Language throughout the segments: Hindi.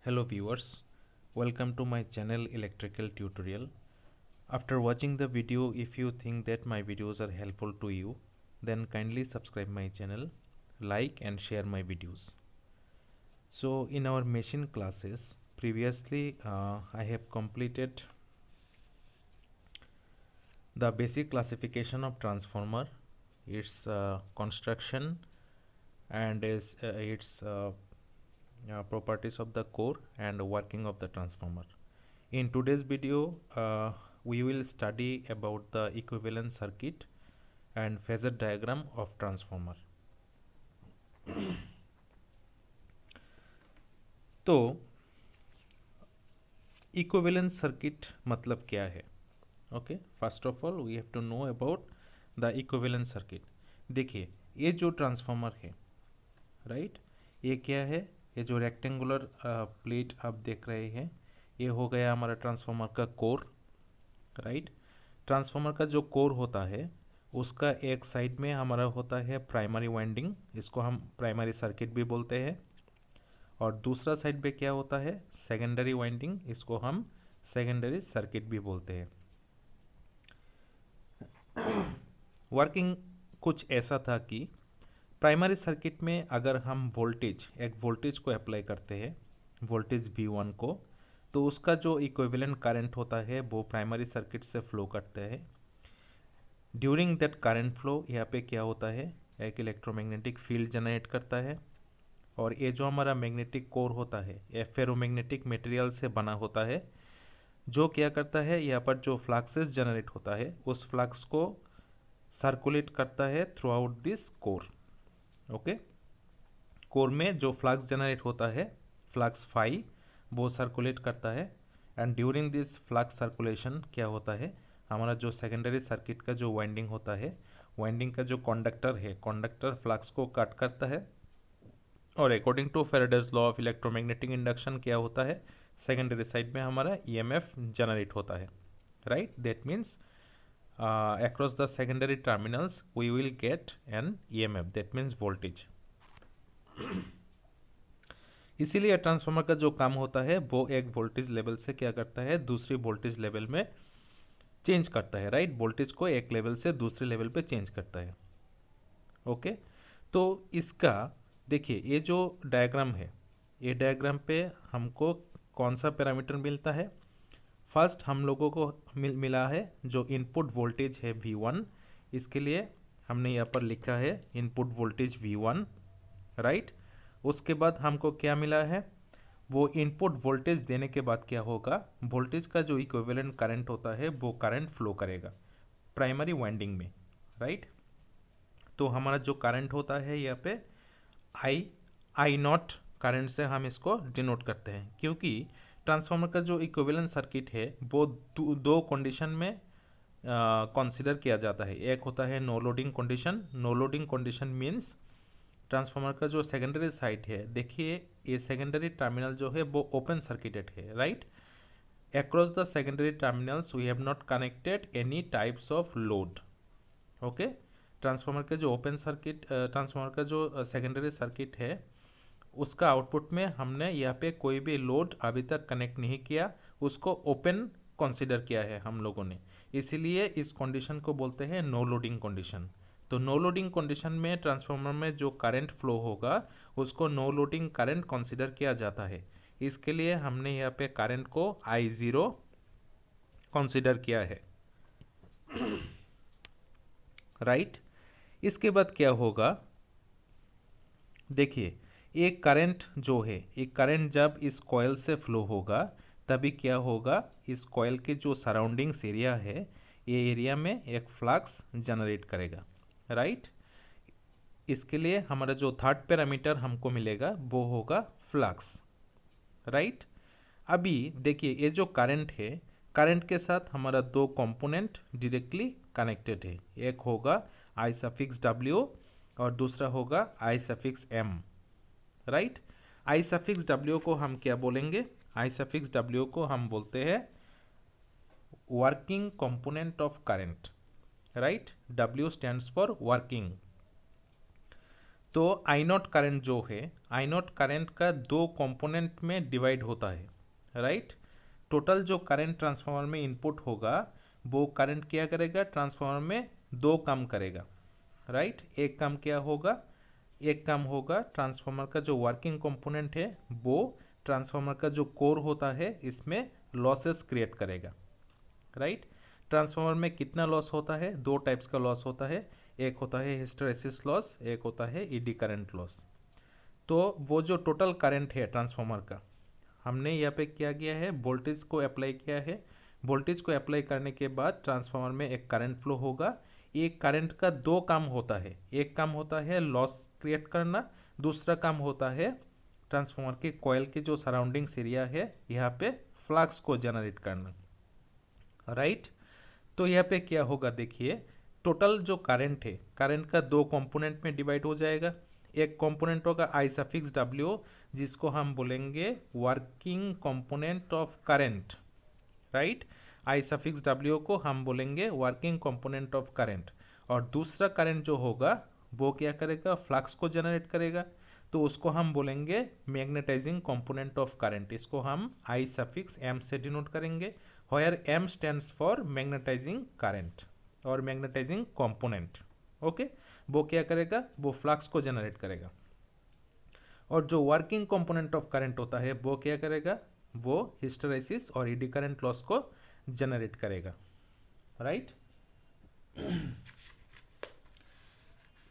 Hello viewers, welcome to my channel Electrical Tutorial. After watching the video, if you think that my videos are helpful to you, then kindly subscribe my channel, like and share my videos. So in our machine classes, previously I have completed the basic classification of transformer, its construction and its properties of the core and working of the transformer. In today's video, we will study about the equivalent circuit and phasor diagram of transformer. तो इक्विवेलेंट सर्किट मतलब क्या है? Okay, first of all we have to know about the equivalent circuit. देखिए, ये जो ट्रांसफार्मर है, राइट, ये क्या है? ये जो रेक्टेंगुलर प्लेट आप देख रहे हैं, ये हो गया हमारा ट्रांसफार्मर का कोर, राइट. ट्रांसफार्मर का जो कोर होता है, उसका एक साइड में हमारा होता है प्राइमरी वाइंडिंग, इसको हम प्राइमरी सर्किट भी बोलते हैं, और दूसरा साइड पे क्या होता है? सेकेंडरी वाइंडिंग, इसको हम सेकेंडरी सर्किट भी बोलते हैं. वर्किंग कुछ ऐसा था कि प्राइमरी सर्किट में अगर हम एक वोल्टेज को अप्लाई करते हैं, वोल्टेज V1 को, तो उसका जो इक्विवेलेंट करंट होता है वो प्राइमरी सर्किट से फ्लो करता है. ड्यूरिंग दैट करंट फ्लो यहाँ पे क्या होता है? एक इलेक्ट्रोमैग्नेटिक फील्ड जनरेट करता है, और ये जो हमारा मैग्नेटिक कोर होता है, ये फेरोमैग्नेटिक मटेरियल से बना होता है, जो क्या करता है, यहाँ पर जो फ्लक्सेस जनरेट होता है उस फ्लक्स को सर्कुलेट करता है through out this core. Okay, core में जो फ्लक्स जनरेट होता है, फ्लक्स फाई, वो सर्कुलेट करता है. And during this flux circulation क्या होता है? हमारा जो सेकेंडरी सर्किट का जो वाइंडिंग होता है, वाइंडिंग का जो कंडक्टर है, कंडक्टर फ्लक्स को कट करता है, और according to Faraday's law of electromagnetic induction क्या होता है? सेकेंडरी साइड में हमारा ईएमएफ जनरेट होता है, right. That means across the secondary terminals we will get an EMF, that means voltage. इसीलिए ट्रांसफार्मर का जो काम होता है वो एक वोल्टेज लेवल से क्या करता है? दूसरी वोल्टेज लेवल में चेंज करता है, राइट. वोल्टेज को एक लेवल से दूसरे लेवल पे चेंज करता है. ओके, तो इसका देखिए, ये जो डायग्राम है, ये डायग्राम पे हमको कौन सा पैरामीटर मिलता है? फर्स्ट हम लोगों को मिला है जो इनपुट वोल्टेज है V1. इसके लिए हमने यहाँ पर लिखा है इनपुट वोल्टेज V1, राइट. उसके बाद हमको क्या मिला है? वो इनपुट वोल्टेज देने के बाद क्या होगा? वोल्टेज का जो इक्विवेलेंट करंट होता है वो करंट फ्लो करेगा प्राइमरी वाइंडिंग में, राइट. तो हमारा जो करंट होता है यहाँ पे आई नॉट करंट से हम इसको डिनोट करते हैं, क्योंकि ट्रांसफार्मर का जो इक्विवेलेंट सर्किट है वो दो कंडीशन में कंसीडर किया जाता है. एक होता है no loading condition. No loading condition means transformer का जो सेकेंडरी साइड है, देखिए ये सेकेंडरी टर्मिनल जो है वो ओपन सर्किटेड है, right. Across the secondary terminals we have not connected any types of load. Okay, transformer के जो ओपन सर्किट, ट्रांसफार्मर का जो सेकेंडरी सर्किट है, उसका आउटपुट में हमने यहाँ पे कोई भी लोड अभी तक कनेक्ट नहीं किया, उसको ओपन कंसीडर किया है हम लोगों ने. इसीलिए इस कंडीशन को बोलते हैं नो लोडिंग कंडीशन. तो नो लोडिंग कंडीशन में ट्रांसफार्मर में जो करंट फ्लो होगा उसको नो लोडिंग करंट कंसीडर किया जाता है. इसके लिए हमने यहाँ पे करंट को I0 कंसीडर किया है, राइट. इसके बाद क्या होगा? देखिए, एक करंट जो है, एक करंट जब इस कॉइल से फ्लो होगा तभी क्या होगा? इस कॉइल के जो सराउंडिंग्स एरिया है, ये एरिया में एक फ्लक्स जनरेट करेगा, राइट. इसके लिए हमारा जो थर्ड पैरामीटर हमको मिलेगा वो होगा फ्लक्स, राइट. अभी देखिए, ये जो करंट है, करंट के साथ हमारा दो कंपोनेंट डायरेक्टली कनेक्टेड है. एक होगा I∪W और दूसरा होगा I∪M, राइट. I∪W को हम क्या बोलेंगे? I∪W को हम बोलते हैं working component of current, right. W stands for working. तो आई नॉट करंट जो है, आई नॉट करंट का दो कंपोनेंट में डिवाइड होता है, राइट। टोटल जो करंट ट्रांसफार्मर में इनपुट होगा वो करंट क्या करेगा, ट्रांसफार्मर में दो काम करेगा, राइट। एक काम क्या होगा, एक काम होगा ट्रांसफार्मर का जो वर्किंग कंपोनेंट है वो ट्रांसफार्मर का जो कोर होता है इसमें लॉसेस क्रिएट करेगा, राइट। ट्रांसफार्मर में कितना लॉस होता है, दो टाइप्स का लॉस होता है, एक होता है हिस्टैरिसीस लॉस, एक होता है ईडी करंट लॉस। तो वो जो टोटल करंट है ट्रांसफार्मर का, हमने यहाँ पे क्या किया है, वोल्टेज को अप्लाई किया है। वोल्टेज को अप्लाई करने के बाद ट्रांसफार्मर में एक करंट फ्लो होगा। एक करंट का दो काम होता है, एक काम होता है लॉस क्रिएट करना, दूसरा काम होता है ट्रांसफार्मर के कॉइल के जो सराउंडिंग्स एरिया है यहाँ पे फ्लक्स को जनरेट करना, राइट। तो यहाँ पे क्या होगा देखिए, टोटल जो करंट है, करंट का दो कंपोनेंट में डिवाइड हो जाएगा। एक कंपोनेंट होगा आई सफिक्स डब्ल्यू, जिसको हम बोलेंगे working component of current, right. I suffix W को हम बोलेंगे वर्किंग कंपोनेंट ऑफ करंट। और दूसरा करंट जो होगा वो क्या करेगा, फ्लक्स को जनरेट करेगा, तो उसको हम बोलेंगे मैग्नेटाइजिंग कंपोनेंट ऑफ करंट। इसको हम आई सफिक्स एम से डिनोट करेंगे, where M stands for magnetizing current और मैग्नेटाइजिंग कंपोनेंट, ओके। वो क्या करेगा, वो फ्लक्स को जनरेट करेगा। और जो वर्किंग कंपोनेंट ऑफ करंट होता है वो क्या करेगा, वो हिस्टैरिसीस और ईडी करंट लॉस को जनरेट करेगा, राइट।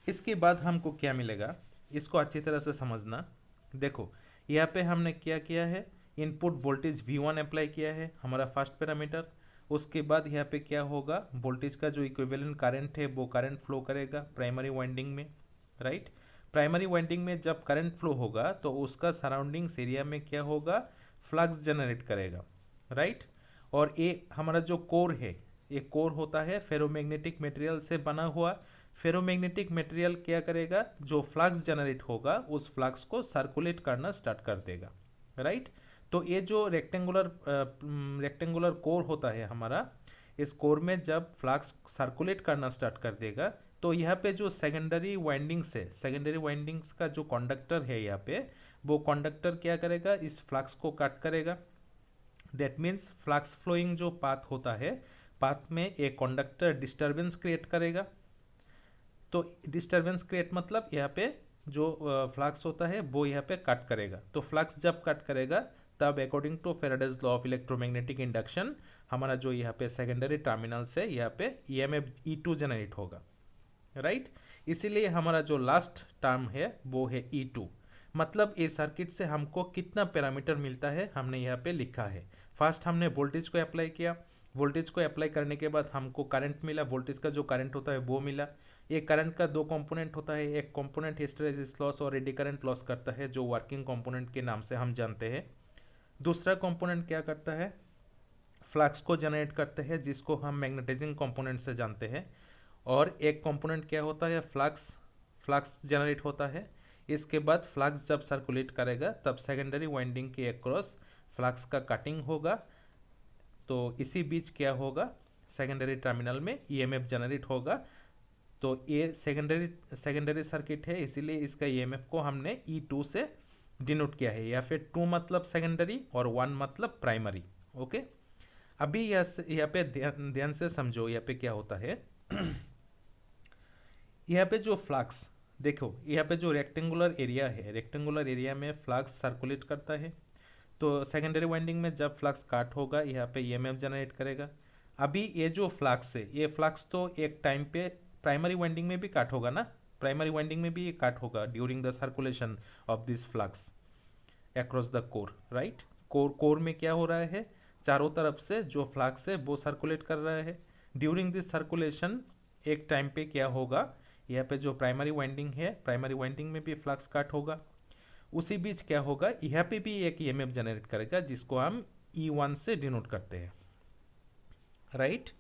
इसके बाद हमको क्या मिलेगा, इसको अच्छी तरह से समझना। देखो यहाँ पे हमने क्या किया है, इनपुट वोल्टेज V1 अप्लाई किया है हमारा फर्स्ट पैरामीटर। उसके बाद यहाँ पे क्या होगा, वोल्टेज का जो इक्विवेलेंट करंट है वो करंट फ्लो करेगा प्राइमरी वाइंडिंग में, राइट। प्राइमरी वाइंडिंग में जब करंट फ्लो होगा तो उसका सराउंडिंग्स एरिया में क्या होगा, फ्लक्स जनरेट करेगा, राइट। और ये हमारा जो कोर है, ये कोर होता है फेरोमैग्नेटिक मटेरियल से बना हुआ। फेरोमैग्नेटिक मटेरियल क्या करेगा, जो फ्लक्स जनरेट होगा उस फ्लक्स को सर्कुलेट करना स्टार्ट कर देगा, राइट। तो ये जो रेक्टेंगुलर कोर होता है हमारा, इस कोर में जब फ्लक्स सर्कुलेट करना स्टार्ट कर देगा तो यहाँ पे जो सेकेंडरी वाइंडिंग्स है, सेकेंडरी वाइंडिंग्स का जो कंडक्टर है यहाँ पे, वो कंडक्टर क्या करेगा, इस फ्लक्स को कट करेगा। दैट मीन्स फ्लक्स फ्लोइंग जो पाथ होता है, पाथ में एक कंडक्टर डिस्टरबेंस क्रिएट करेगा। तो डिस्टरबेंस क्रिएट मतलब यहाँ पे जो फ्लक्स होता है वो यहाँ पे कट करेगा। तो फ्लक्स जब कट करेगा तब according to Faraday's law of electromagnetic induction हमारा जो यहाँ पे सेकेंडरी टर्मिनल से यहाँ पे ईएमएफ E2 जनरेट होगा, राइट। इसीलिए हमारा जो लास्ट टर्म है वो है E2। मतलब इस सर्किट से हमको कितना पैरामीटर मिलता है हमने यहाँ पे लिखा है। फर्स्ट हमने वोल्टेज को अप्लाई किया, वोल्टेज को अप्लाई करने के बाद हमको करंट मिला, वोल्टेज का जो करंट होता है वो मिला। ये करंट का दो कंपोनेंट होता है, एक कंपोनेंट हिस्टैरिसीस लॉस और एडी करंट लॉस करता है जो वर्किंग कंपोनेंट के नाम से हम जानते हैं। दूसरा कंपोनेंट क्या करता है, फ्लक्स को जनरेट करते हैं जिसको हम मैग्नेटाइजिंग कंपोनेंट से जानते हैं। और एक कंपोनेंट क्या होता है, फ्लक्स, फ्लक्स जनरेट होता है। इसके बाद फ्लक्स जब सर्कुलेट करेगा तब सेकेंडरी वाइंडिंग के अक्रॉस फ्लक्स का कटिंग होगा। तो इसी बीच क्या होगा, सेकेंडरी टर्मिनल में ईएमएफ जनरेट होगा। तो ये सेकेंडरी सर्किट है, इसीलिए इसका ईएमएफ को हमने E2 से डिनोट किया है। या फिर 2 मतलब सेकेंडरी और 1 मतलब प्राइमरी, ओके। अभी यहाँ पे ध्यान से समझो यहाँ पे क्या होता है। यहाँ पे जो फ्लक्स, देखो यहाँ पे जो रेक्टेंगुलर एरिया है, रेक्टेंगुलर एरिया में फ्लक्स सर्कुलेट करता है। तो सेकेंडरी वाइंडिंग में जब फ्लक्स काट होगा यहाँ पे ईएमएफ जनरेट करेगा। अभी ये जो फ्लक्स है, ये फ्लक्स तो एक टाइम पे प्राइमरी वाइंडिंग में भी काट होगा ना, प्राइमरी वाइंडिंग में भी ये काट होगा during the circulation of this flux across the core, right. Core में क्या हो रहा है, चारों तरफ से जो फ्लक्स है वो सर्कुलेट कर रहा है। ड्यूरिंग दिस सर्कुलेशन एक टाइम पे क्या होगा, यहाँ पे जो प्राइमरी वाइंडिंग है, प्राइमरी वाइंडिंग में भी फ्लक्स काट होगा। उसी बीच क्या होगा, यहाँ पे भी एक ईएमएफ जनरेट करेगा जिसको हम E1 से डिनोट करते हैं, राइट।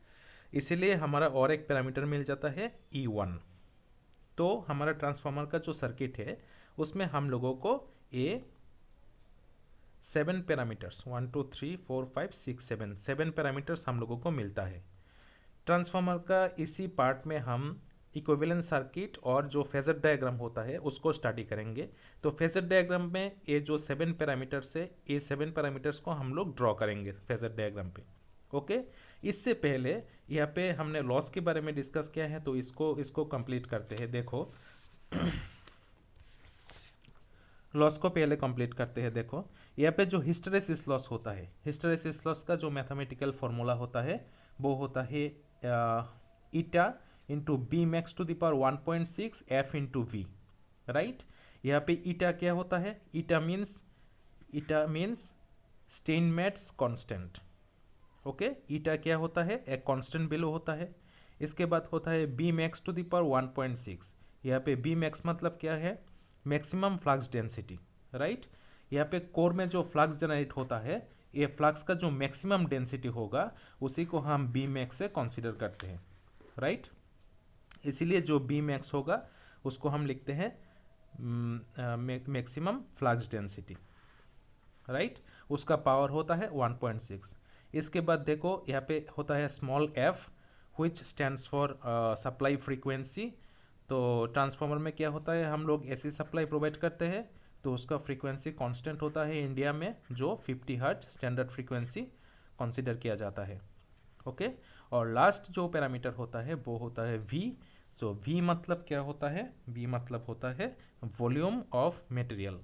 इसीलिए हमारा और एक पैरामीटर मिल जाता है E1। तो हमारा ट्रांसफार्मर का जो सर्किट है उसमें हम लोगों को ये 7 पैरामीटर्स 1 2 3 4 5 6 7 पैरामीटर्स हम लोगों को मिलता है। ट्रांसफार्मर का इसी पार्ट में हम इक्विवेलेंट सर्किट और जो फेजर डायग्राम होता है उसको स्टडी करेंगे। तो फेजर डायग्राम में ये जो 7 पैरामीटर्स है, ये 7 पैरामीटर्स को हम लोग ड्रॉ करेंगे फेजर डायग्राम पे। ओके, इससे पहले यहाँ पे हमने लॉस के बारे में डिस्कस किया है, तो इसको कंप्लीट करते हैं। देखो लॉस को पहले कंप्लीट करते हैं। देखो यहाँ पे जो हिस्टेरेसिस लॉस होता है, हिस्टेरेसिस लॉस का जो मैथमेटिकल फॉर्मूला होता है वो होता है eta into B max to the power 1.6 F into V, right. यहाँ पे ईटा क्या होता है? Eta means Steinmetz constant. Okay, eta क्या होता है? एक कांस्टेंट वैल्यू होता है। इसके बाद होता है B max to the power 1.6। यहाँ पे बी मैक्स मतलब क्या है? Maximum flux density, right. यहाँ पे कोर में जो फ्लक्स जनरेट होता है, ये फ्लक्स का जो मैक्सिमम डेंसिटी होगा उसी को हम बी मैक्स से कंसीडर करते हैं, राइट। इसीलिए जो बी मैक्स होगा उसको हम लिखते हैं मैक्सिमम फ्लक्स डेंसिटी, राइट। उसका पावर होता है 1.6। इसके बाद देखो यहाँ पे होता है small F which stands for supply frequency. तो ट्रांसफार्मर में क्या होता है, हम लोग ऐसी सप्लाई प्रोवाइड करते हैं तो उसका फ्रीक्वेंसी कांस्टेंट होता है इंडिया में जो 50 हर्ट्ज स्टैंडर्ड फ्रीक्वेंसी कंसीडर किया जाता है। ओके, और लास्ट जो पैरामीटर होता है वो होता है वी। सो वी मतलब क्या होता है? वी मतलब होता है वॉल्यूम ऑफ मटेरियल।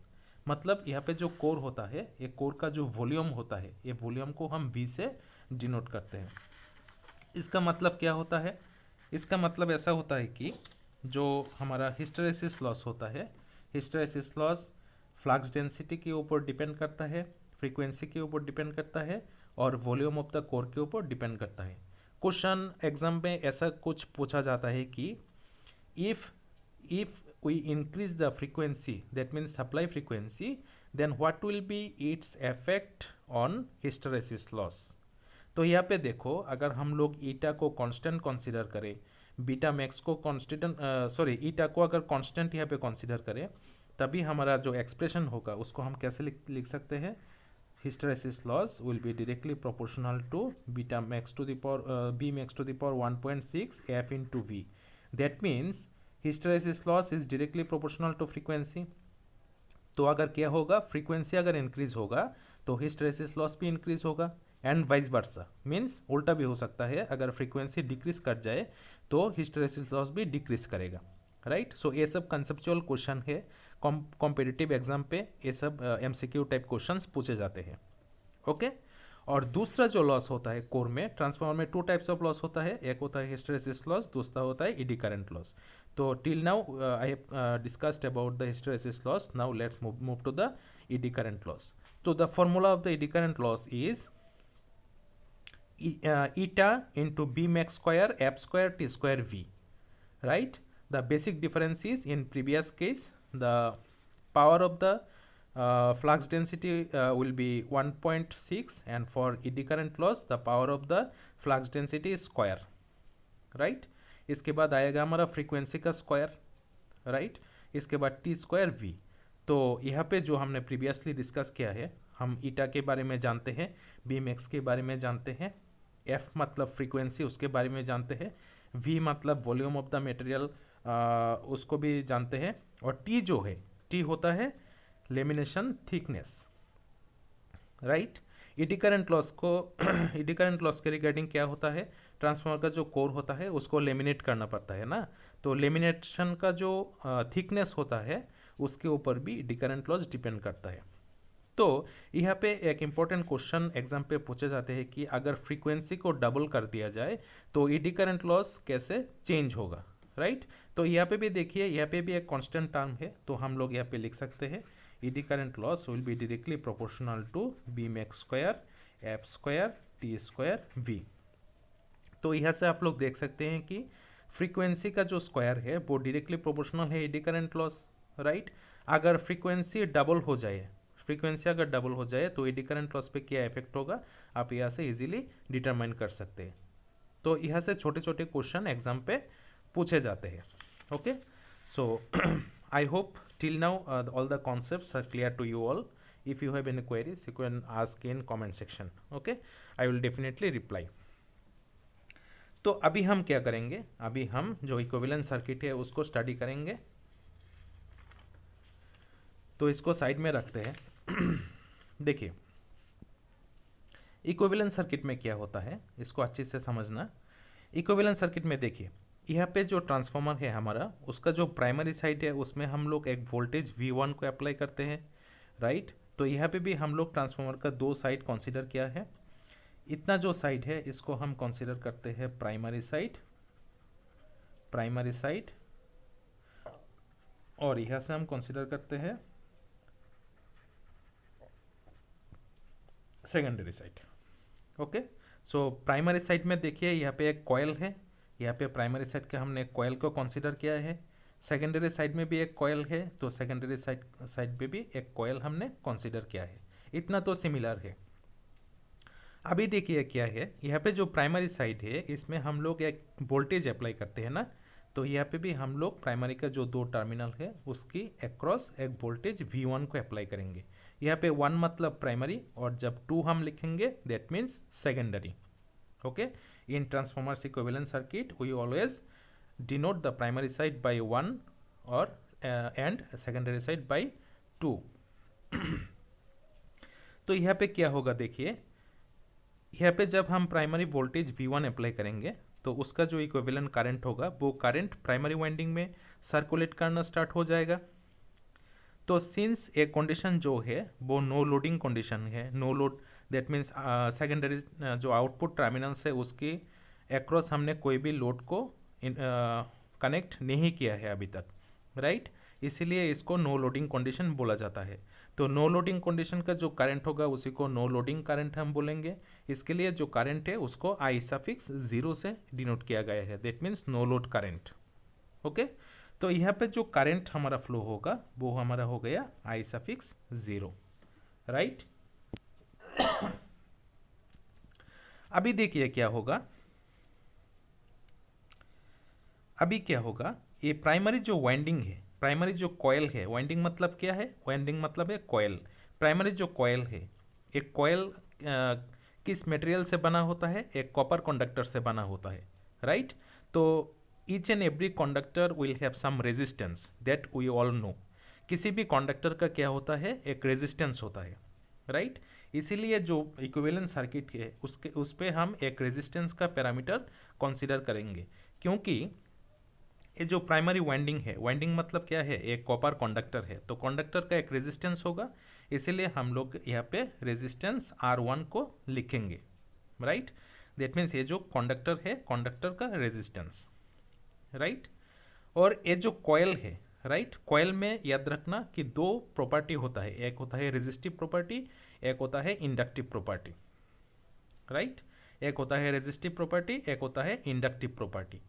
मतलब यहाँ पे जो कोर होता है, ये कोर का जो वॉल्यूम होता है, ये वॉल्यूम को हम वी से डिनोट करते हैं। इसका मतलब क्या होता है? इसका मतलब ऐसा होता है कि जो हमारा हिस्टेरेसिस लॉस होता है, हिस्टेरेसिस लॉस फ्लक्स डेंसिटी के ऊपर डिपेंड करता है, फ्रीक्वेंसी के ऊपर डिपेंड करता है और वॉल्यूम ऑफ द कोर के ऊपर डिपेंड करता है। क्वेश्चन एग्जाम में ऐसा कुछ पूछा जाता है कि if we increase the frequency, that means supply frequency, then what will be its effect on hysteresis loss। तो यहाँ पे देखो, अगर हम लोग ईटा को कांस्टेंट कंसीडर करें, बीटा मैक्स को कांस्टेंट सॉरी ईटा को अगर कांस्टेंट यहाँ पे कंसीडर करें, तभी हमारा जो एक्सप्रेशन होगा उसको हम कैसे लिख सकते हैं? hysteresis loss will be directly proportional to beta max to the power b max to the power 1.6 f into v। that means hysteresis loss is directly proportional to frequency। तो अगर क्या होगा, फ्रीक्वेंसी अगर इंक्रीज होगा तो हिस्टेरेसिस लॉस भी इंक्रीज होगा, एंड वाइस वर्सा, मीन्स उल्टा भी हो सकता है, अगर फ्रीक्वेंसी डिक्रीज कर जाए तो हिस्टेरेसिस लॉस भी डिक्रीज करेगा, राइट। सो ये सब कंसेप्चुअल क्वेश्चन है, कॉम्पिटिटिव एग्जाम पे ये सब एमसीक्यू टाइप क्वेश्चंस पूछे जाते हैं। ओके, और दूसरा जो लॉस होता है कोर में, ट्रांसफार्मर में 2 टाइप्स ऑफ लॉस होता है, एक होता है हिस्टेरेसिस लॉस, दूसरा होता है एडी करंट लॉस। तो till now I have discussed about the hysteresis loss, now let's move to the eddy current loss. तो the formula of the eddy current loss is eta into b max square f square t square v, right। the basic difference is, in previous case the power of the flux density will be 1.6, and for eddy current loss the power of the flux density is square, right। इसके बाद आएगा हमारा फ्रीक्वेंसी का स्क्वायर, राइट। इसके बाद टी स्क्वायर वी। तो यहाँ पे जो हमने प्रीवियसली डिस्कस किया है, हम ईटा के बारे में जानते हैं, बी मैक्स के बारे में जानते हैं, एफ मतलब फ्रीक्वेंसी उसके बारे में जानते हैं, वी मतलब वॉल्यूम ऑफ द मटेरियल उसको भी जानते हैं, और टी जो है, टी होता है lamination thickness, right. AD current loss को एडी करंट लॉस के रिगार्डिंग क्या होता है, ट्रांसफार्मर का जो कोर होता है उसको लेमिनेट करना पड़ता है ना, तो लेमिनेशन का जो थिकनेस होता है उसके ऊपर भी एडी करंट लॉस डिपेंड करता है। तो यहाँ पे एक इम्पोर्टेंट क्वेश्चन एग्जाम पे पूछे जाते हैं कि अगर फ्रीक्वेंसी को डबल कर दिया जाए तो एडी करंट लॉस कैसे चेंज होगा, राइट। तो यहाँ पे भी देखिए, यहाँ पे भी एक कांस्टेंट टर्म है, तो हम लोग यहाँ पे लिख सकते हैं eddy current loss will be directly proportional to B max square F square T square V. तो यहाँ से आप लोग देख सकते हैं कि फ्रीक्वेंसी का जो स्क्वायर है वो डायरेक्टली प्रोपोर्शनल है एडी करंट लॉस, राइट। अगर फ्रीक्वेंसी डबल हो जाए, फ्रीक्वेंसी अगर डबल हो जाए तो एडी करंट लॉस पे क्या इफेक्ट होगा, आप यहाँ से इजीली डिटरमाइन कर सकते हैं। तो यहाँ से छोटे छोटे क्वेश्चन एग्जाम पे पूछे जाते हैं। Okay, so I hope till now all the concepts are clear to you all। if you have any queries you can ask in comment section। okay, I will definitely reply। तो अभी हम क्या करेंगे, अभी हम जो इक्विवेलेंट सर्किट है उसको स्टडी करेंगे। तो इसको साइड में रखते हैं। देखिए इक्विवेलेंट सर्किट में क्या होता है, इसको अच्छे से समझना। इक्विवेलेंट सर्किट में देखिए यहाँ पे जो ट्रांसफार्मर है हमारा, उसका जो प्राइमरी साइड है उसमें हम लोग एक वोल्टेज V1 को अप्लाई करते हैं, राइट। तो यहाँ पे भी हम लोग ट्रांसफार्मर का दो साइड कंसीडर किया है। इतना जो साइड है इसको हम कंसीडर करते हैं प्राइमरी साइड, प्राइमरी साइड, और यहाँ से हम कंसीडर करते हैं secondary side. Okay, so primary side में देखिए यहाँ पे एक कॉइल है, यहाँ पे प्राइमरी साइड के हमने कॉइल को कंसीडर किया है। सेकेंडरी साइड में भी एक कॉइल है, तो सेकेंडरी साइड पे भी एक कॉइल हमने कंसीडर किया है। इतना तो सिमिलर है। अभी देखिए क्या है, यहाँ पे जो प्राइमरी साइड है इसमें हम लोग एक वोल्टेज अप्लाई करते हैं ना, तो यहाँ पे भी हम लोग प्राइमरी का जो दो टर्मिनल है उसकी अक्रॉस एक वोल्टेज V1 को अप्लाई करेंगे। यहाँ पे 1 मतलब प्राइमरी, और जब 2 हम लिखेंगे that means secondary. Okay, in transformer's equivalent circuit we always denote the primary side by 1 और एंड सेकेंडरी साइड बाय 2। तो यहाँ पे क्या होगा देखिए, यहाँ पे जब हम प्राइमरी वोल्टेज V1 अप्लाई करेंगे तो उसका जो इक्विवेलेंट करंट होगा वो करंट प्राइमरी वाइंडिंग में सर्कुलेट करना स्टार्ट हो जाएगा। तो सिंस एक कंडीशन जो है वो नो लोडिंग कंडीशन है, no load that means secondary जो आउटपुट टर्मिनल्स है उसके अक्रॉस हमने कोई भी लोड को कनेक्ट नहीं किया है अभी तक, राइट। इसीलिए इसको नो लोडिंग कंडीशन बोला जाता है। तो नो लोडिंग कंडीशन का जो करंट होगा उसी को नो लोडिंग करंट हम बोलेंगे। इसके लिए जो करंट है उसको I सफिक्स 0 से डिनोट किया गया है, that means no load current. Okay, तो यहाँ पे जो करंट हमारा फ्लो होगा वो हमारा हो गया I सफिक्स 0, राइट। अभी देखिए क्या होगा, अभी क्या होगा, ये प्राइमरी जो वाइंडिंग है, प्राइमरी जो कॉयल है, वाइंडिंग मतलब क्या है, वाइंडिंग मतलब है कॉयल। प्राइमरी जो कॉयल है, एक कॉयल किस मटेरियल से बना होता है, एक कॉपर कंडक्टर से बना होता है, राइट। तो each and every conductor will have some resistance that we all know. किसी भी कंडक्टर का क्या होता है, एक रेजिस्टेंस होता है, राइट। इसीलिए जो इक्विवेलेंट सर्किट है उसके उस पे हम एक रेजिस्टेंस का पैरामीटर कंसीडर करेंगे, क्योंकि ये जो प्राइमरी वाइंडिंग है, वाइंडिंग मतलब क्या है, एक कॉपर कंडक्टर है, तो कंडक्टर का एक रेजिस्टेंस होगा, इसीलिए हम लोग यहाँ पे रेजिस्टेंस R1 को लिखेंगे, राइट। दैट मीन्स ये जो कंडक्टर है, कंडक्टर का रेजिस्टेंस, राइट। और ये जो कॉयल है, राइट, कॉयल में याद रखना कि दो प्रॉपर्टी होता है, एक होता है रेजिस्टिव प्रॉपर्टी, एक होता है इंडक्टिव प्रॉपर्टी, राइट। एक होता है रेजिस्टिव प्रॉपर्टी, एक होता है इंडक्टिव प्रॉपर्टी।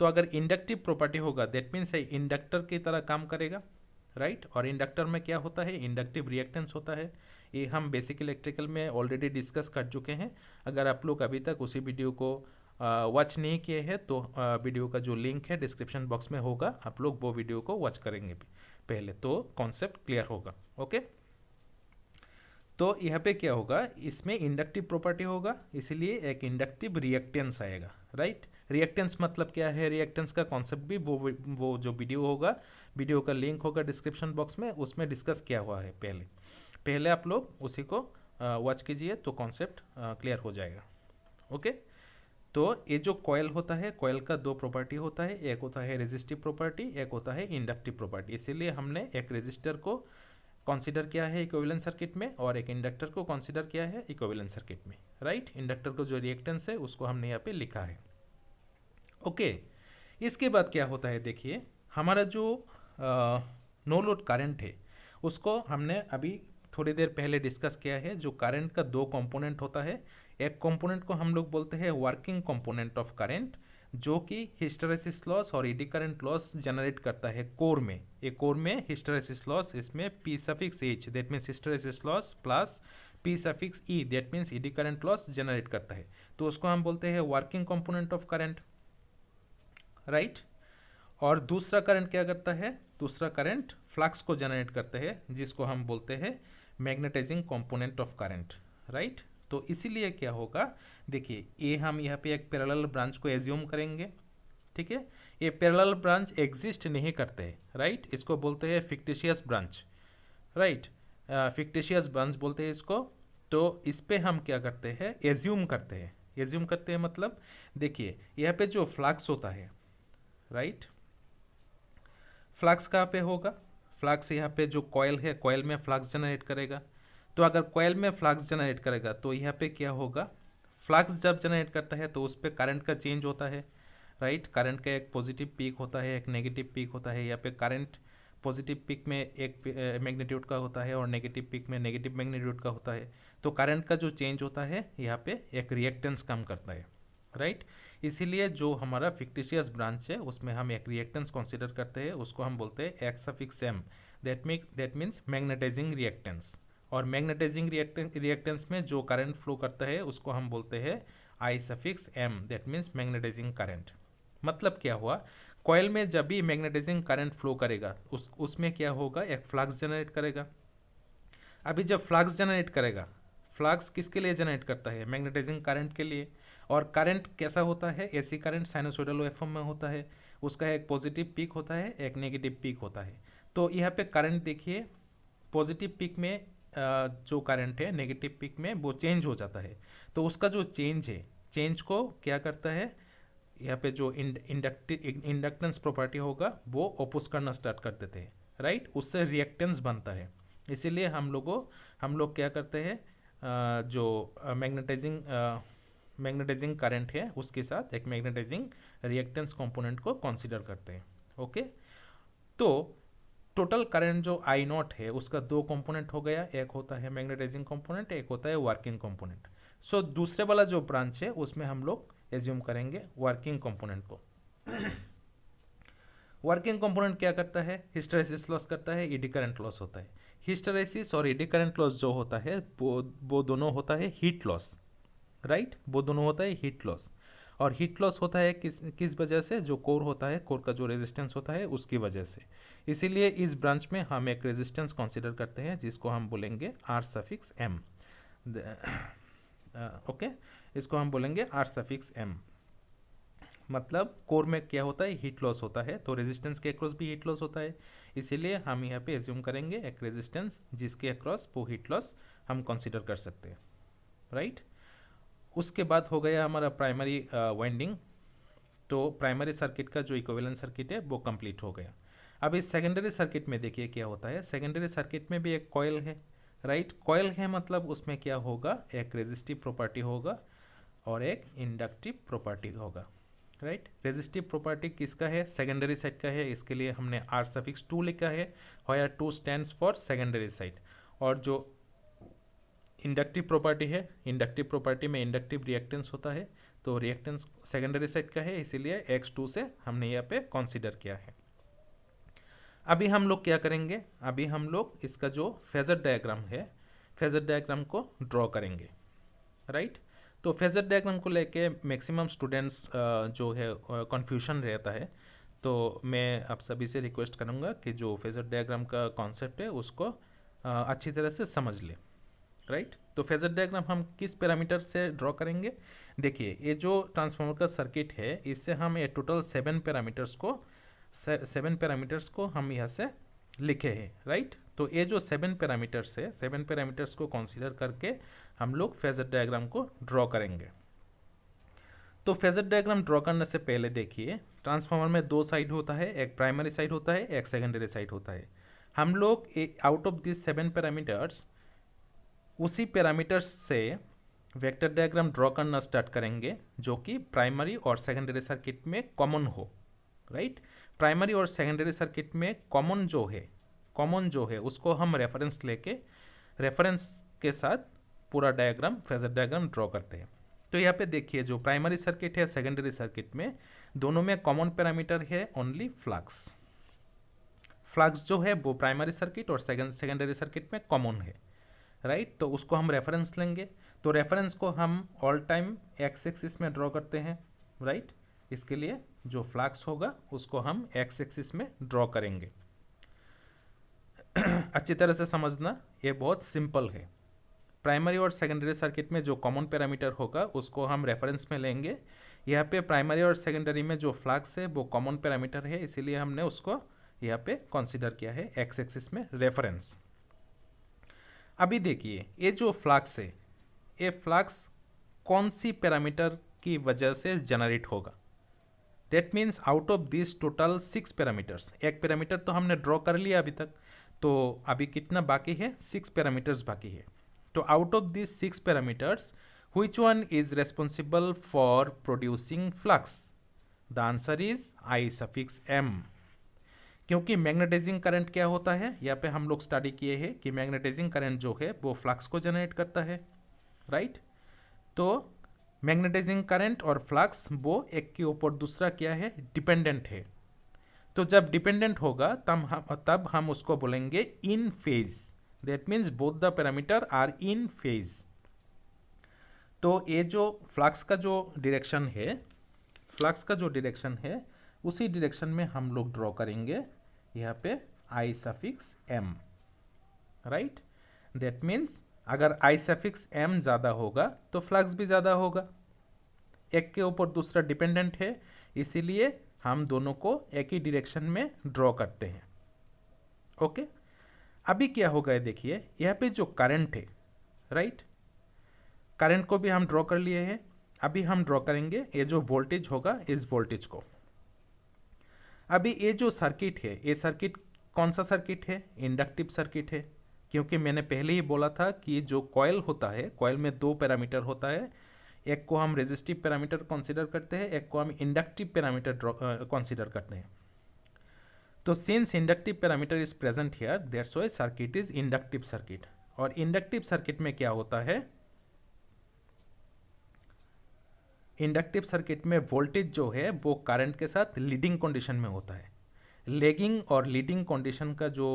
तो अगर इंडक्टिव प्रॉपर्टी होगा दैट मीन्स इंडक्टर की तरह काम करेगा, राइट। और इंडक्टर में क्या होता है, इंडक्टिव रिएक्टेंस होता है। ये हम बेसिक इलेक्ट्रिकल में ऑलरेडी डिस्कस कर चुके हैं। अगर आप लोग अभी तक उसी वीडियो को वॉच नहीं किए हैं तो वीडियो का जो लिंक है डिस्क्रिप्शन बॉक्स में होगा, आप लोग वो वीडियो को वॉच करेंगे पहले, तो कॉन्सेप्ट क्लियर होगा। ओके, तो यहाँ पे क्या होगा, इसमें इंडक्टिव प्रॉपर्टी होगा, इसलिए एक इंडक्टिव रिएक्टेंस आएगा, राइट। रिएक्टेंस मतलब क्या है, रिएक्टेंस का कॉन्सेप्ट भी वो जो वीडियो होगा, वीडियो का लिंक होगा डिस्क्रिप्शन बॉक्स में, उसमें डिस्कस किया हुआ है पहले। पहले आप लोग उसी को वॉच कीजिए तो कॉन्सेप्ट क्लियर हो जाएगा। ओके, तो ये जो कॉयल होता है, कॉयल का दो प्रॉपर्टी होता है, एक होता है रेजिस्टिव प्रॉपर्टी, एक होता है इंडक्टिव प्रॉपर्टी। इसीलिए हमने एक रेजिस्टर को कंसीडर किया है इक्विवेलेंट सर्किट में और एक इंडक्टर को कंसीडर किया है इक्विवेलेंट सर्किट में, राइट। इंडक्टर को जो रिएक्टेंस है उसको हमने यहाँ पे लिखा है। ओके, इसके बाद क्या होता है देखिए, हमारा जो नो लोड करंट है उसको हमने अभी थोड़ी देर पहले डिस्कस किया है। जो करंट का दो कंपोनेंट होता है, एक कंपोनेंट को हम लोग बोलते हैं वर्किंग कंपोनेंट ऑफ करंट, जो कि हिस्टैरिसीस लॉस और एडी करंट लॉस जनरेट करता है कोर में। एक कोर में हिस्टैरिसीस लॉस, इसमें P suffix H that means hysteresis loss plus P suffix E that means AD current loss generate करता है, तो उसको हम बोलते हैं working component of current, right. और दूसरा करंट क्या करता है, दूसरा करंट फ्लक्स को जनरेट करता है, जिसको हम बोलते हैं magnetizing component of current, right. तो इसीलिए क्या होगा, देखिए ये हम यहाँ पे एक पैरेलल ब्रांच को एज्यूम करेंगे, ठीक है। ये पैरेलल ब्रांच एग्जिस्ट नहीं करते हैं, राइट, इसको बोलते हैं fictitious branch, right, fictitious branch बोलते हैं इसको। तो इस पे हम क्या करते हैं, एज्यूम करते हैं। एज्यूम करते हैं मतलब देखिए यहाँ पे जो फ्लक्स होता है, राइट, फ्लक्स कहाँ पे होगा, फ्लक्स यहाँ पे जो कॉयल है, कॉयल में फ्लक्स जनरेट करेगा। तो अगर कॉयल में फ्लक्स जनरेट करेगा तो यहाँ पे क्या होगा, फ्लक्स जब जनरेट करता है तो उस पर करंट का चेंज होता है, राइट। करंट का एक पॉजिटिव पीक होता है, एक नेगेटिव पीक होता है। यहाँ पे करंट पॉजिटिव पीक में एक मैग्नीट्यूड का होता है और नेगेटिव पीक में नेगेटिव मैग्नीट्यूड का होता है। तो करंट का जो चेंज होता है यहाँ पे एक रिएक्टेंस कम करता है, राइट। इसीलिए जो हमारा फिक्टिशियस ब्रांच है उसमें हम एक रिएक्टेंस कंसीडर करते हैं, उसको हम बोलते हैं X suffix M, that means magnetizing reactance. और मैग्नेटाइजिंग रिएक्टेंस में जो करंट फ्लो करता है उसको हम बोलते हैं I suffix M, that means magnetizing current. मतलब क्या हुआ, कॉइल में जब भी मैग्नेटाइजिंग करंट फ्लो करेगा उसमें क्या होगा, एक फ्लक्स जनरेट करेगा। अभी जब फ्लक्स जनरेट करेगा, फ्लक्स किसके लिए जनरेट करता है, मैग्नेटाइजिंग करंट के लिए। और करंट कैसा होता है, एसी करंट साइनसोइडल वेवफॉर्म में होता है, उसका एक पॉजिटिव पीक होता है, एक नेगेटिव पीक होता है। तो यहाँ पे करंट देखिए, पॉजिटिव पीक में जो करंट है नेगेटिव पीक में वो चेंज हो जाता है। तो उसका जो चेंज है, चेंज को क्या करता है, यहाँ पे जो इंडक्टेंस प्रॉपर्टी होगा वो ओपोज करना स्टार्ट कर देते हैं, राइट, उससे रिएक्टेंस बनता है। इसीलिए हम लोग क्या करते हैं, जो मैग्नेटाइजिंग करंट है उसके साथ एक मैग्नेटाइजिंग रिएक्टेंस कंपोनेंट को कंसीडर करते हैं, ओके। तो टोटल करंट जो आई नॉट है उसका दो कंपोनेंट हो गया, एक होता है मैग्नेटाइजिंग कंपोनेंट, एक होता है वर्किंग कंपोनेंट। सो दूसरे वाला जो ब्रांच है उसमें हम लोग एज्यूम करेंगे वर्किंग कंपोनेंट को। वर्किंग कंपोनेंट क्या करता है, हिस्टैरिसीस लॉस करता है, ईडी करंट लॉस होता है। हिस्टैरिसीस और ईडी करंट लॉस जो होता है वो दोनों होता है हीट लॉस, राइट, वो दोनों होता है हीट लॉस। और हीट लॉस होता है किस वजह से, जो कोर होता है, कोर का जो रेजिस्टेंस होता है उसकी वजह से। इसीलिए इस ब्रांच में हम एक रेजिस्टेंस कंसीडर करते हैं जिसको हम बोलेंगे आर सफिक्स एम, ओके, इसको हम बोलेंगे आर सफिक्स एम। मतलब कोर में क्या होता है, हीट लॉस होता है, तो रेजिस्टेंस के अक्रॉस भी हीट लॉस होता है। इसीलिए हम यहाँ पे एज्यूम करेंगे एक रेजिस्टेंस जिसके अक्रॉस वो हीट लॉस हम कंसीडर कर सकते हैं, राइट। उसके बाद हो गया हमारा प्राइमरी वाइंडिंग। तो प्राइमरी सर्किट का जो इक्विवेलेंट सर्किट है वो कंप्लीट हो गया। अब इस सेकेंडरी सर्किट में देखिए क्या होता है, सेकेंडरी सर्किट में भी एक कॉइल है, राइट। कॉइल है मतलब उसमें क्या होगा, एक रेजिस्टिव प्रॉपर्टी होगा और एक इंडक्टिव प्रॉपर्टी होगा, राइट। रेजिस्टिव प्रॉपर्टी किसका है, सेकेंडरी साइड का है, इसके लिए हमने आर सफिक्स 2 लिखा है, where 2 stands for secondary side. और जो इंडक्टिव प्रॉपर्टी है, इंडक्टिव प्रॉपर्टी में इंडक्टिव रिएक्टेंस होता है, तो रिएक्टेंस सेकेंडरी साइड का है, इसीलिए x2 से हमने यहाँ पे कंसीडर किया है। अभी हम लोग क्या करेंगे, अभी हम लोग इसका जो फेजर डायग्राम है, फेजर डायग्राम को ड्रॉ करेंगे, राइट। तो फेजर डायग्राम को लेके मैक्सिमम स्टूडेंट्स जो है कंफ्यूजन रहता है। तो मैं आप सभी से रिक्वेस्ट करूँगा कि जो फेजर डायग्राम का कॉन्सेप्ट है उसको अच्छी तरह से समझ ले, राइट। तो फेजर डायग्राम हम किस पैरामीटर से ड्रॉ करेंगे, देखिए ये जो ट्रांसफार्मर का सर्किट है इससे हम ये टोटल 7 पैरामीटर्स को हम यहाँ से लिखे हैं, राइट। तो ये जो 7 पैरामीटर्स है, 7 पैरामीटर्स को कंसीडर करके हम लोग फेजर डायग्राम को ड्रॉ करेंगे। तो फेजर डायग्राम ड्रॉ करने से पहले देखिए ट्रांसफार्मर में दो साइड होता है, एक प्राइमरी साइड होता है, एक सेकेंडरी साइड होता है। हम लोग आउट ऑफ दिस 7 पैरामीटर्स उसी पैरामीटर्स से वेक्टर डायग्राम ड्रॉ करना स्टार्ट करेंगे जो कि प्राइमरी और सेकेंडरी सर्किट में कॉमन हो, राइट। प्राइमरी और सेकेंडरी सर्किट में कॉमन जो है उसको हम रेफरेंस लेके रेफरेंस के साथ पूरा डायग्राम, फेजर डायग्राम ड्रॉ करते हैं। तो यहाँ पे देखिए जो प्राइमरी सर्किट है, सेकेंडरी सर्किट में दोनों में कॉमन पैरामीटर है ओनली फ्लक्स। फ्लक्स जो है वो प्राइमरी सर्किट और सेकेंडरी सर्किट में कॉमन है, राइट। तो उसको हम रेफरेंस लेंगे। तो रेफरेंस को हम ऑल टाइम एक्स एक्सिस में ड्रॉ करते हैं, राइट। इसके लिए जो फ्लक्स होगा उसको हम एक्स एक्सिस में ड्रॉ करेंगे। अच्छी तरह से समझना, ये बहुत सिंपल है। प्राइमरी और सेकेंडरी सर्किट में जो कॉमन पैरामीटर होगा उसको हम रेफरेंस में लेंगे। यहाँ पे प्राइमरी और सेकेंडरी में जो फ्लक्स है वो कॉमन पैरामीटर है, इसीलिए हमने उसको यहाँ पे कंसीडर किया है एक्स एक्सिस में रेफरेंस। अभी देखिए ये जो फ्लक्स है, ये फ्लक्स कौन सी पैरामीटर की वजह से जनरेट होगा। That means out of this total 6 parameters, एक पैरामीटर तो हमने ड्रॉ कर लिया अभी तक, तो अभी कितना बाकी है, 6 पैरामीटर्स बाकी है। तो out of this 6 parameters which one is responsible for producing flux? The answer is I suffix m। क्योंकि मैग्नेटाइजिंग करंट क्या होता है, यहाँ पे हम लोग स्टडी किए हैं कि मैग्नेटाइजिंग करंट जो है वो फ्लक्स को जनरेट करता है, राइट। तो मैग्नेटाइजिंग करंट और फ्लक्स वो एक के ऊपर दूसरा क्या है, डिपेंडेंट है। तो जब डिपेंडेंट होगा तब हम उसको बोलेंगे in phase. That means both the parameter are in phase. तो ये जो फ्लक्स का जो डायरेक्शन है, फ्लक्स का जो डायरेक्शन है उसी डायरेक्शन में हम लोग ड्रॉ करेंगे यहाँ पे I suffix M, right. That means अगर आई सफिक्स एम ज़्यादा होगा तो फ्लक्स भी ज़्यादा होगा, एक के ऊपर दूसरा डिपेंडेंट है, इसीलिए हम दोनों को एक ही डायरेक्शन में ड्रॉ करते हैं। ओके, अभी क्या होगा ये देखिए, यहाँ पे जो करंट है, राइट, करंट को भी हम ड्रॉ कर लिए हैं। अभी हम ड्रॉ करेंगे ये जो वोल्टेज होगा इस वोल्टेज को। अभी ये जो सर्किट है, ये सर्किट कौन सा सर्किट है, इंडक्टिव सर्किट है। क्योंकि मैंने पहले ही बोला था कि जो कॉइल होता है, कॉइल में 2 पैरामीटर होता है, एक को हम रेजिस्टिव पैरामीटर कंसीडर करते हैं, एक को हम इंडक्टिव पैरामीटर कंसीडर करते हैं। तो since inductive parameter is present here, that's why circuit is inductive circuit. और इंडक्टिव सर्किट में क्या होता है, इंडक्टिव सर्किट में वोल्टेज जो है वो करंट के साथ लीडिंग कंडीशन में होता है। लेगिंग और लीडिंग कंडीशन का जो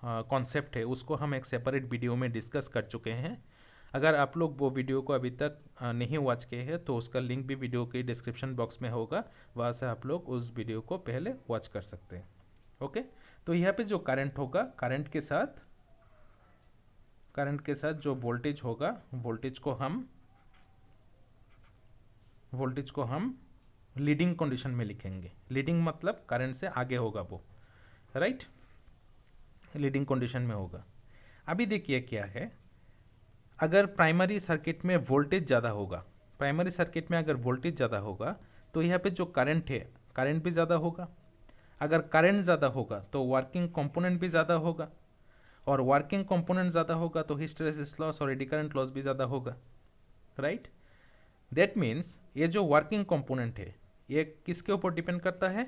कॉन्सेप्ट है उसको हम एक सेपरेट वीडियो में डिस्कस कर चुके हैं। अगर आप लोग वो वीडियो को अभी तक नहीं वॉच किए हैं तो उसका लिंक भी वीडियो के डिस्क्रिप्शन बॉक्स में होगा, वहाँ से आप लोग उस वीडियो को पहले वॉच कर सकते हैं। ओके, तो यहाँ पे जो करंट होगा, करंट के साथ जो वोल्टेज होगा, वोल्टेज को हम लीडिंग कंडीशन में लिखेंगे। लीडिंग मतलब करंट से आगे होगा वो, राइट, लीडिंग कंडीशन में होगा। अभी देखिए क्या है, अगर प्राइमरी सर्किट में वोल्टेज ज़्यादा होगा, प्राइमरी सर्किट में अगर वोल्टेज ज़्यादा होगा तो यहाँ पे जो करंट है, करंट भी ज़्यादा होगा। अगर करंट ज़्यादा होगा तो वर्किंग कंपोनेंट भी ज़्यादा होगा, और वर्किंग कंपोनेंट ज़्यादा होगा तो हिस्टैरिसीस लॉस और एडी करंट लॉस भी ज़्यादा होगा, राइट। दैट मीन्स ये जो वर्किंग कंपोनेंट है ये किसके ऊपर डिपेंड करता है,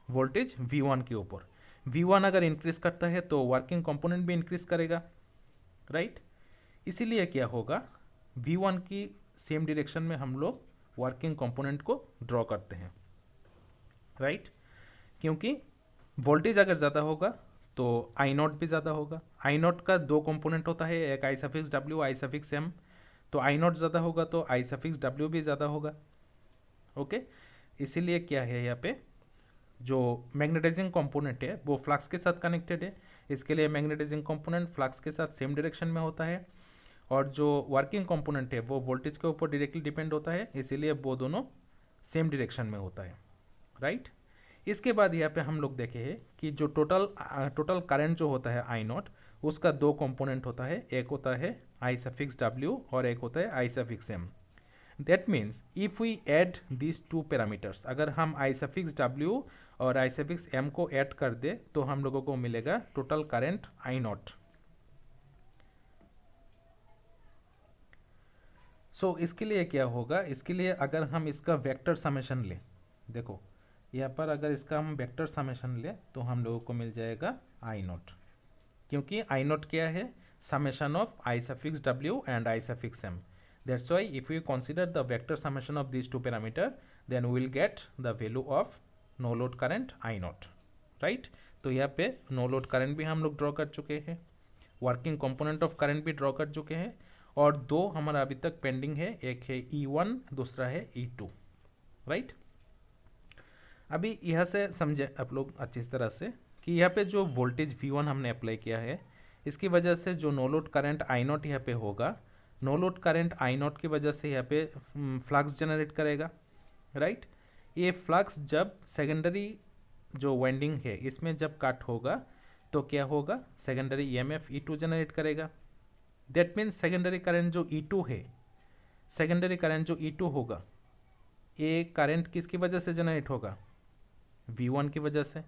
वोल्टेज V1 के ऊपर। V1 अगर इंक्रीज करता है तो वर्किंग कंपोनेंट भी इंक्रीज करेगा, राइट। इसीलिए क्या होगा, V1 की सेम डायरेक्शन में हम लोग वर्किंग कंपोनेंट को ड्रॉ करते हैं, राइट। क्योंकि वोल्टेज अगर ज़्यादा होगा तो आई नॉट भी ज़्यादा होगा। आई नॉट का 2 कंपोनेंट होता है, एक आई सफिक्स W, आई सफिक्स M। तो आई नॉट ज़्यादा होगा तो आई सफिक्स W भी ज़्यादा होगा। ओके, इसीलिए क्या है, यहाँ पे जो मैग्नेटाइजिंग कंपोनेंट है वो फ्लक्स के साथ कनेक्टेड है, इसके लिए मैग्नेटाइजिंग कंपोनेंट फ्लक्स के साथ सेम डायरेक्शन में होता है, और जो वर्किंग कंपोनेंट है वो वोल्टेज के ऊपर डायरेक्टली डिपेंड होता है, इसीलिए वो दोनों सेम डायरेक्शन में होता है, राइट। इसके बाद यहाँ पे हम लोग देखे हैं कि जो टोटल करंट जो होता है आई नॉट, उसका 2 कंपोनेंट होता है, एक होता है आई सफिक्स W और एक होता है I suffix M। That means if we add this 2 parameters, अगर हम आई सफिक्स W और आई सफिक्स M को ऐड कर दे तो हम लोगों को मिलेगा total current I not. So इसके लिए क्या होगा, इसके लिए अगर हम इसका वेक्टर समेशन लें, देखो यहाँ पर अगर इसका हम वेक्टर समेशन लें तो हम लोगों को मिल जाएगा आई नॉट। क्योंकि आई नॉट क्या है, summation of I suffix W and I suffix M। That's why if you consider the vector summation of this 2 parameter then we will get the value of no load current I naught, right. तो यहाँ पे नो लोड करंट भी हम लोग ड्रॉ कर चुके हैं, वर्किंग कंपोनेंट ऑफ करंट भी ड्रॉ कर चुके हैं, और 2 हमारा अभी तक पेंडिंग है, एक है E1, दूसरा है E2, राइट। अभी यहाँ से समझे आप लोग अच्छी तरह से कि यहाँ पे जो वोल्टेज V1 हमने अप्लाई किया है, इसकी वजह से जो नो लोड करंट I0 यहाँ पे होगा no load current I naught की वजह से यहाँ पे फ्लक्स जनरेट करेगा, राइट। ये फ्लक्स जब सेकेंडरी जो वाइंडिंग है इसमें जब कट होगा तो क्या होगा, सेकेंडरी ईएमएफ E2 जनरेट करेगा। दैट मीन्स सेकेंडरी करंट जो E2 है, सेकेंडरी करंट जो E2 होगा, ये करंट किसकी वजह से जनरेट होगा, V1 की वजह से।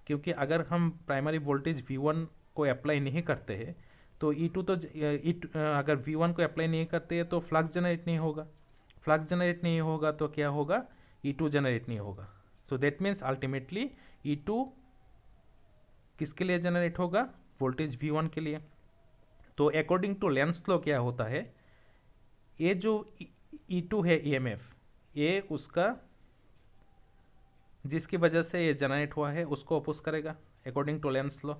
क्योंकि अगर हम प्राइमरी वोल्टेज V1 को अप्लाई नहीं करते हैं तो E2 तो अगर V1 को अप्लाई नहीं करते हैं तो फ्लक्स जनरेट नहीं होगा, फ्लक्स जनरेट नहीं होगा तो क्या होगा, E2 जनरेट नहीं होगा। सो दैट मीन्स अल्टीमेटली E2 किसके लिए जनरेट होगा, वोल्टेज V1 के लिए। तो अकॉर्डिंग टू लेंस लॉ क्या होता है, ये जो E2 है EMF, ये उसका जिसकी वजह से ये जनरेट हुआ है उसको अपोज करेगा according to Lenz's law,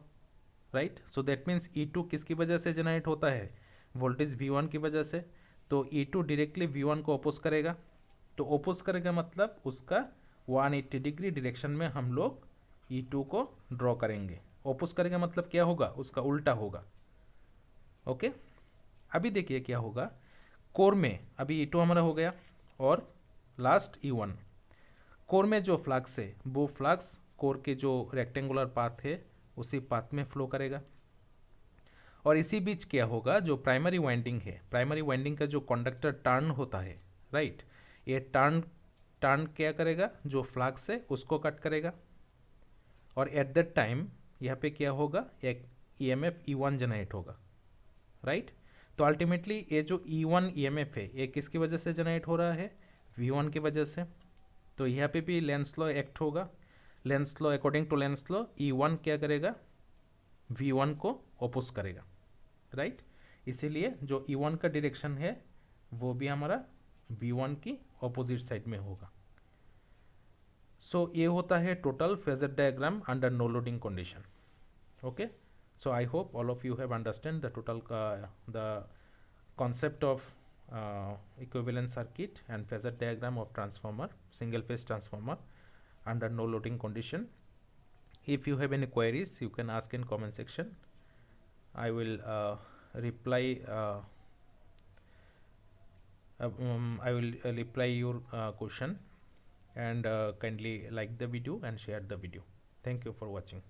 right. So that means E2 किसकी वजह से जनरेट होता है, वोल्टेज V1 की वजह से। तो E2 डायरेक्टली V1 को अपोज करेगा। तो अपोज करेगा मतलब उसका 180 डिग्री डायरेक्शन में हम लोग E2 को ड्रॉ करेंगे। अपोज करेगा मतलब क्या होगा, उसका उल्टा होगा। ओके, अभी देखिए क्या होगा, कोर में अभी E2 हमारा हो गया और लास्ट E1। कोर में जो फ्लक्स है वो फ्लक्स कोर के जो रेक्टेंगुलर पाथ है उसी पाथ में फ्लो करेगा। और इसी बीच क्या होगा, जो प्राइमरी वाइंडिंग है, प्राइमरी वाइंडिंग का जो कंडक्टर टर्न होता है, राइट, ये टर्न टर्न क्या करेगा, जो फ्लक्स है उसको कट करेगा। और एट दैट टाइम यहाँ पे क्या होगा, एक EMF E1 जनरेट होगा, राइट। तो अल्टीमेटली ये जो E1 EMF है ये किसकी वजह से जनरेट हो रहा है, V1 की वजह से। तो यहाँ पे भी लेंस लॉ एक्ट होगा। Lenz's law, according to Lenz's law E1 क्या करेगा, V1 को अपोज करेगा, राइट। इसीलिए जो E1 का डायरेक्शन है वो भी हमारा V1 की ऑपोजिट साइड में होगा। सो ये होता है total phasor diagram under no loading condition. Okay, so I hope all of you have understand the total the concept of equivalent circuit and phasor diagram of transformer, single phase transformer under no loading condition. If you have any queries you can ask in comment section. I will reply reply your question, and kindly like the video and share the video. Thank you for watching.